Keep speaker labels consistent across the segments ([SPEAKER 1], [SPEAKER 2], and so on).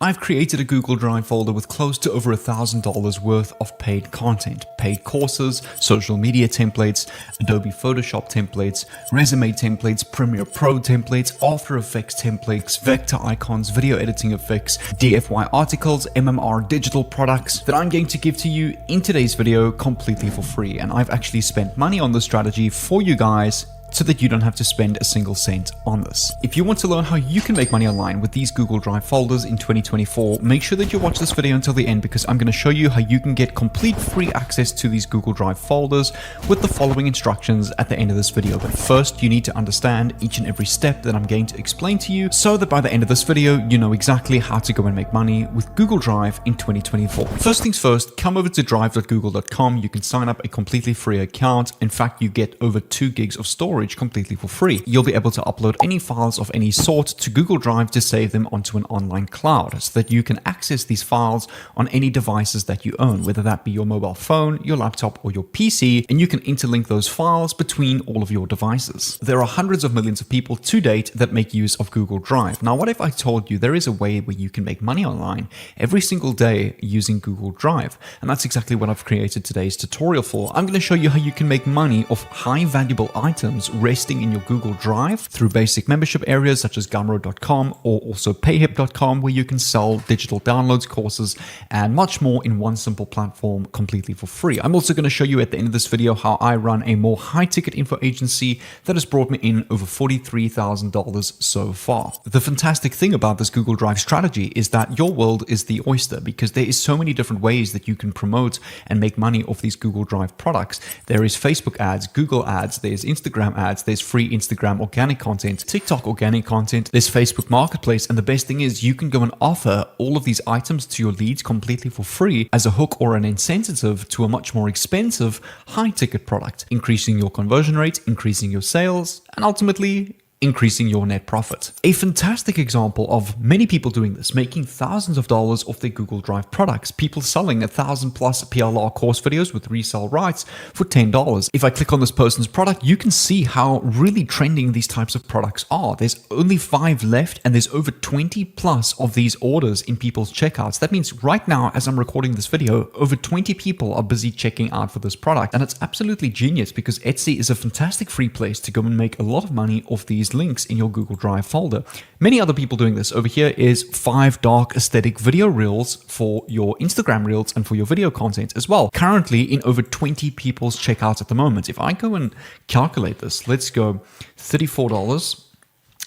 [SPEAKER 1] I've created a Google Drive folder with close to over $1,000 worth of paid content, paid courses, social media templates, Adobe Photoshop templates, resume templates, Premiere Pro templates, After Effects templates, vector icons, video editing effects, DFY articles, MMR digital products that I'm going to give to you in today's video completely for free. And I've actually spent money on this strategy for you guys so that you don't have to spend a single cent on this. If you want to learn how you can make money online with these Google Drive folders in 2024, make sure that you watch this video until the end because I'm going to show you how you can get complete free access to these Google Drive folders with the following instructions at the end of this video. But first, you need to understand each and every step that I'm going to explain to you so that by the end of this video, you know exactly how to go and make money with Google Drive in 2024. First things first, come over to drive.google.com. You can sign up a completely free account. In fact, you get over 2 gigs of storage completely for free. You'll be able to upload any files of any sort to Google Drive to save them onto an online cloud so that you can access these files on any devices that you own, whether that be your mobile phone, your laptop, or your PC, and you can interlink those files between all of your devices. There are hundreds of millions of people to date that make use of Google Drive. Now, what if I told you there is a way where you can make money online every single day using Google Drive? And that's exactly what I've created today's tutorial for. I'm going to show you how you can make money off high valuable items resting in your Google Drive through basic membership areas such as Gumroad.com or also Payhip.com, where you can sell digital downloads, courses, and much more in one simple platform completely for free. I'm also going to show you at the end of this video how I run a more high-ticket info agency that has brought me in over $43,000 so far. The fantastic thing about this Google Drive strategy is that your world is the oyster because there is so many different ways that you can promote and make money off these Google Drive products. There is Facebook ads, Google ads, there's Instagram ads, there's free Instagram organic content, TikTok organic content, there's Facebook Marketplace, and the best thing is you can go and offer all of these items to your leads completely for free as a hook or an incentive to a much more expensive high-ticket product, increasing your conversion rate, increasing your sales, and ultimately increasing your net profit. A fantastic example of many people doing this, making thousands of dollars off their Google Drive products. People selling 1,000 plus PLR course videos with resale rights for $10. If I click on this person's product, you can see how really trending these types of products are. There's only 5 left and there's over 20 plus of these orders in people's checkouts. That means right now, as I'm recording this video, over 20 people are busy checking out for this product. And it's absolutely genius because Etsy is a fantastic free place to go and make a lot of money off these links in your Google Drive folder. Many other people doing this. Over here is 5 dark aesthetic video reels for your Instagram reels and for your video content as well. Currently in over 20 people's checkouts at the moment. If I go and calculate this, let's go $34,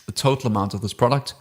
[SPEAKER 1] the total amount of this product,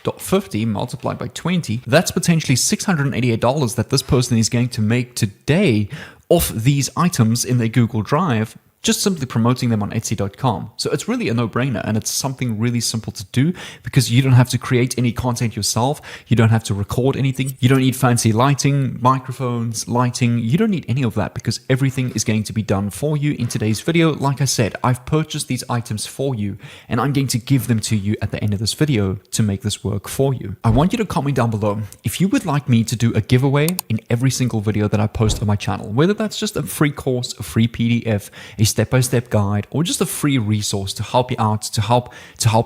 [SPEAKER 1] $50 multiplied by 20, that's potentially $688 that this person is going to make today off these items in their Google Drive, just simply promoting them on Etsy.com. So it's really a no-brainer, and it's something really simple to do because you don't have to create any content yourself. You don't have to record anything. You don't need fancy lighting, microphones, lighting. You don't need any of that because everything is going to be done for you in today's video. Like I said, I've purchased these items for you, and I'm going to give them to you at the end of this video to make this work for you. I want you to comment down below if you would like me to do a giveaway in every single video that I post on my channel, whether that's just a free course, a free PDF, a step-by-step guide, or just a free resource to help you out, to help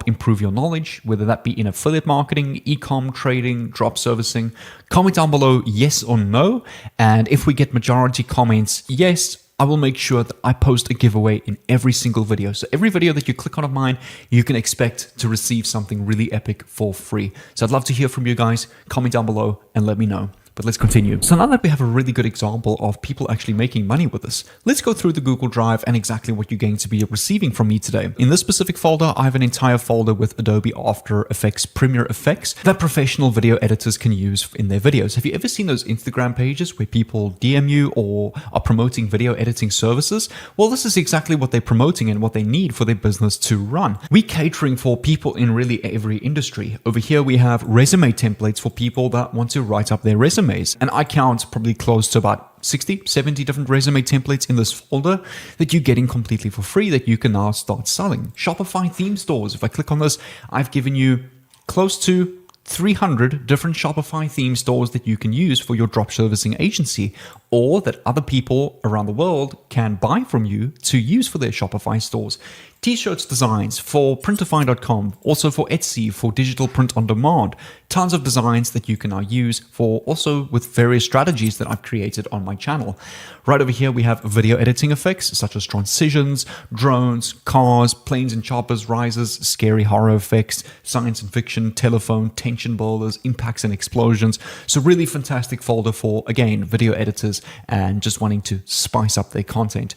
[SPEAKER 1] improve your knowledge, whether that be in affiliate marketing, e-com, trading, drop servicing. Comment down below yes or no, and if we get majority comments yes, I will make sure that I post a giveaway in every single video. So every video that you click on of mine, you can expect to receive something really epic for free. So I'd love to hear from you guys. Comment down below and let me know. But let's continue. So now that we have a really good example of people actually making money with this, let's go through the Google Drive and exactly what you're going to be receiving from me today. In this specific folder, I have an entire folder with Adobe After Effects Premiere effects that professional video editors can use in their videos. Have you ever seen those Instagram pages where people DM you or are promoting video editing services? Well, this is exactly what they're promoting and what they need for their business to run. We're catering for people in really every industry. Over here, we have resume templates for people that want to write up their resumes. And I count probably close to about 60, 70 different resume templates in this folder that you're getting completely for free that you can now start selling. Shopify theme stores. If I click on this, I've given you close to 300 different Shopify theme stores that you can use for your drop servicing agency, or that other people around the world can buy from you to use for their Shopify stores. T-shirts designs for printify.com, also for Etsy, for digital print on demand. Tons of designs that you can now use for also with various strategies that I've created on my channel. Right over here, we have video editing effects such as transitions, drones, cars, planes and choppers, rises, scary horror effects, science and fiction, telephone, tension builders, impacts and explosions. So really fantastic folder for, again, video editors and just wanting to spice up their content.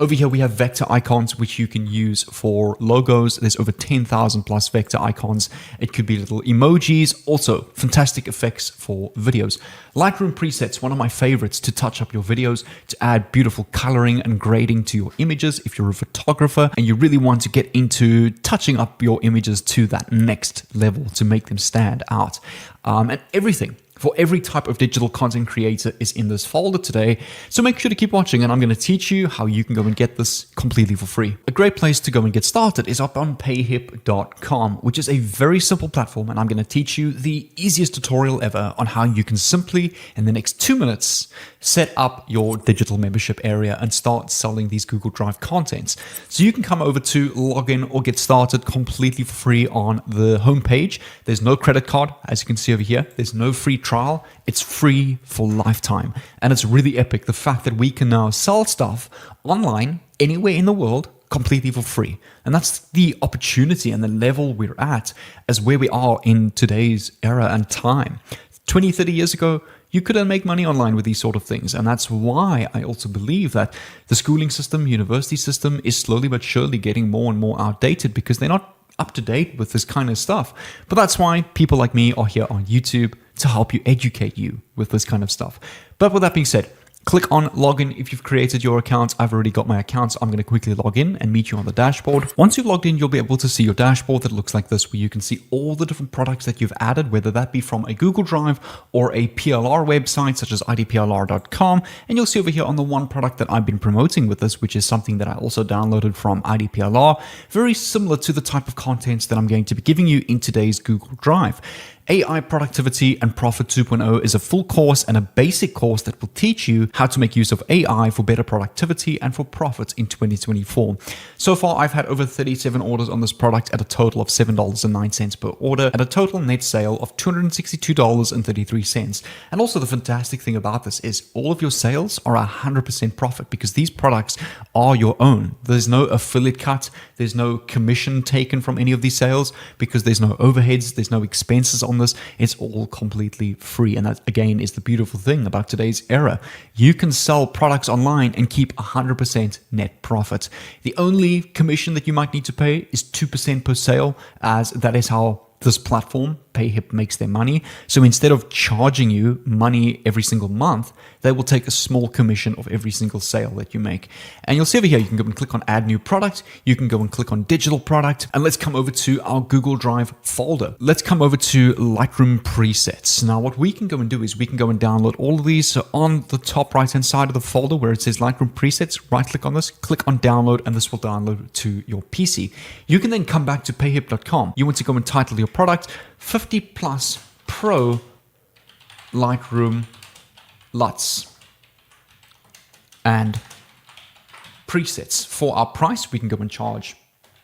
[SPEAKER 1] Over here, we have vector icons, which you can use for logos. There's over 10,000 plus vector icons. It could be little emojis. Also, fantastic effects for videos. Lightroom presets, one of my favorites to touch up your videos, to add beautiful coloring and grading to your images. If you're a photographer and you really want to get into touching up your images to that next level to make them stand out. And everything for every type of digital content creator is in this folder today. So make sure to keep watching and I'm going to teach you how you can go and get this completely for free. A great place to go and get started is up on payhip.com, which is a very simple platform. And I'm going to teach you the easiest tutorial ever on how you can simply, in the next 2 minutes, set up your digital membership area and start selling these Google Drive contents. So you can come over to login or get started completely for free on the homepage. There's no credit card, as you can see over here. There's no free trial. It's free for lifetime. And it's really epic. The fact that we can now sell stuff online anywhere in the world completely for free. And that's the opportunity and the level we're at as where we are in today's era and time. 20, 30 years ago, you couldn't make money online with these sort of things. And that's why I also believe that the schooling system, university system is slowly but surely getting more and more outdated because they're not up to date with this kind of stuff. But that's why people like me are here on YouTube to help you, educate you with this kind of stuff. But with that being said, click on login if you've created your account. I've already got my account, so I'm going to quickly log in and meet you on the dashboard. Once you've logged in, you'll be able to see your dashboard that looks like this, where you can see all the different products that you've added, whether that be from a Google Drive or a PLR website such as idplr.com. And you'll see over here on the one product that I've been promoting with this, which is something that I also downloaded from IDPLR, very similar to the type of contents that I'm going to be giving you in today's Google Drive. AI Productivity and Profit 2.0 is a full course and a basic course that will teach you how to make use of AI for better productivity and for profit in 2024. So far, I've had over 37 orders on this product at a total of $7.09 per order at a total net sale of $262.33. And also the fantastic thing about this is all of your sales are 100% profit because these products are your own. There's no affiliate cut. There's no commission taken from any of these sales because there's no overheads. There's no expenses on this. It's all completely free. And that again is the beautiful thing about today's era. You can sell products online and keep 100% net profit. The only commission that you might need to pay is 2% per sale, as that is how this platform, Payhip, makes their money. So instead of charging you money every single month, they will take a small commission of every single sale that you make. And you'll see over here, you can go and click on add new product. You can go and click on digital product. And let's come over to our Google Drive folder. Let's come over to Lightroom presets. Now, what we can go and do is we can go and download all of these. So on the top right-hand side of the folder where it says Lightroom presets, right click on this, click on download, and this will download to your PC. You can then come back to payhip.com. You want to go and title your product 50 Plus Pro Lightroom LUTs and presets. For our price, we can go and charge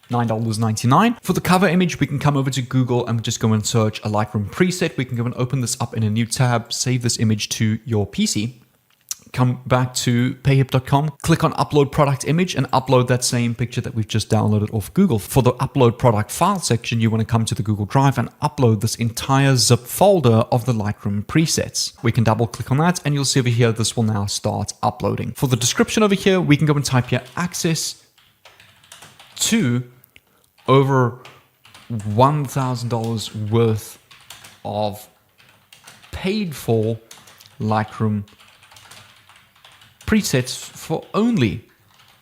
[SPEAKER 1] $9.99. For the cover image, we can come over to Google and just go and search a Lightroom preset. We can go and open this up in a new tab, save this image to your PC. Come back to payhip.com, click on upload product image and upload that same picture that we've just downloaded off Google. For the upload product file section, you want to come to the Google Drive and upload this entire zip folder of the Lightroom presets. We can double click on that and you'll see over here, this will now start uploading. For the description over here, we can go and type here access to over $1,000 worth of paid for Lightroom presets for only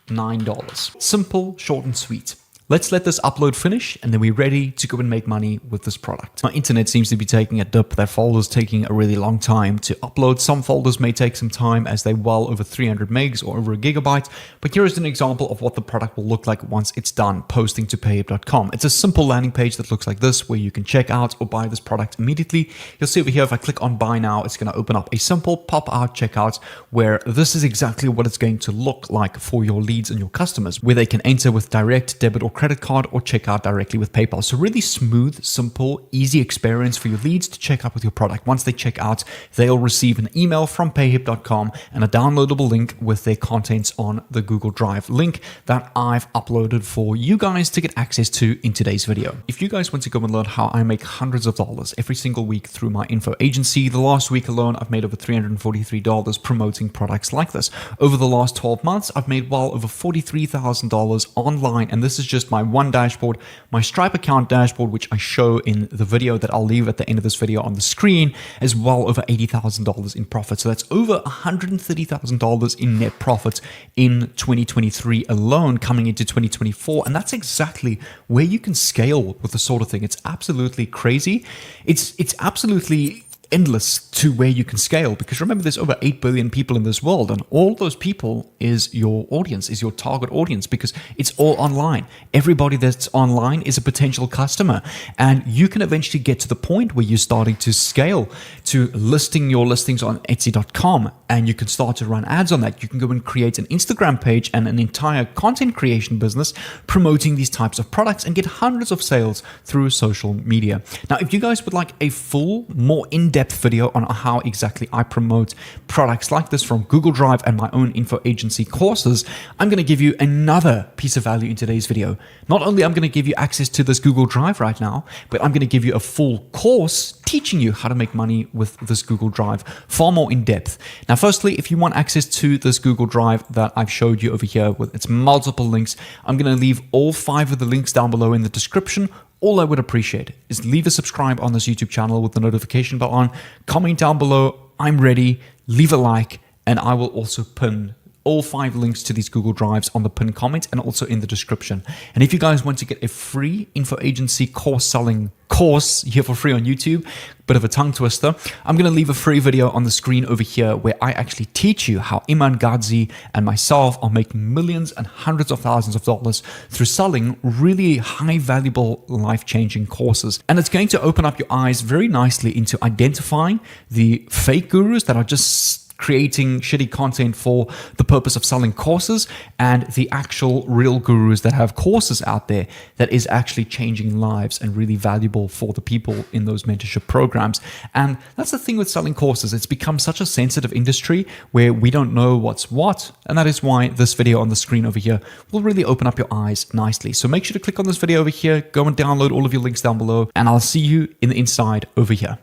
[SPEAKER 1] $9. Simple, short and sweet. Let's let this upload finish and then we're ready to go and make money with this product. My internet seems to be taking a dip. That folder's taking a really long time to upload. Some folders may take some time as they're well over 300 megs or over a gigabyte. But here is an example of what the product will look like once it's done posting to payhip.com. It's a simple landing page that looks like this where you can check out or buy this product immediately. You'll see over here, if I click on buy now, it's going to open up a simple pop-out checkout where this is exactly what it's going to look like for your leads and your customers, where they can enter with direct debit or credit card or check out directly with PayPal. So really smooth, simple, easy experience for your leads to check out with your product. Once they check out, they'll receive an email from payhip.com and a downloadable link with their contents on the Google Drive link that I've uploaded for you guys to get access to in today's video. If you guys want to go and learn how I make hundreds of dollars every single week through my info agency, the last week alone, I've made over $343 promoting products like this. Over the last 12 months, I've made well over $43,000 online, and this is just my one dashboard, my Stripe account dashboard, which I show in the video that I'll leave at the end of this video on the screen, as well over $80,000 in profit. So that's over $130,000 in net profit in 2023 alone, coming into 2024, and that's exactly where you can scale with this sort of thing. It's absolutely crazy. It's absolutely endless to where you can scale, because remember, there's over 8 billion people in this world, and all those people is your audience, is your target audience, because it's all online. Everybody that's online is a potential customer, and you can eventually get to the point where you're starting to scale to listing your listings on Etsy.com, and you can start to run ads on that. You can go and create an Instagram page and an entire content creation business promoting these types of products and get hundreds of sales through social media. Now, if you guys would like a full, more in-depth video on how exactly I promote products like this from Google Drive and my own info agency courses, I'm going to give you another piece of value in today's video. Not only I'm going to give you access to this Google Drive right now, but I'm going to give you a full course teaching you how to make money with this Google Drive far more in depth. Now, firstly, if you want access to this Google Drive that I've showed you over here with its multiple links, I'm going to leave all 5 of the links down below in the description. All I would appreciate is leave a subscribe on this YouTube channel with the notification bell on, comment down below, I'm ready, leave a like, and I will also pin all 5 links to these Google Drives on the pinned comment and also in the description. And if you guys want to get a free info agency course selling course here for free on YouTube, bit of a tongue twister, I'm going to leave a free video on the screen over here where I actually teach you how Iman Gadzi and myself are making millions and hundreds of thousands of dollars through selling really high valuable life-changing courses. And it's going to open up your eyes very nicely into identifying the fake gurus that are just creating shitty content for the purpose of selling courses, and the actual real gurus that have courses out there that is actually changing lives and really valuable for the people in those mentorship programs. And that's the thing with selling courses. It's become such a sensitive industry where we don't know what's what. And that is why this video on the screen over here will really open up your eyes nicely. So make sure to click on this video over here, go and download all of your links down below, and I'll see you in the inside over here.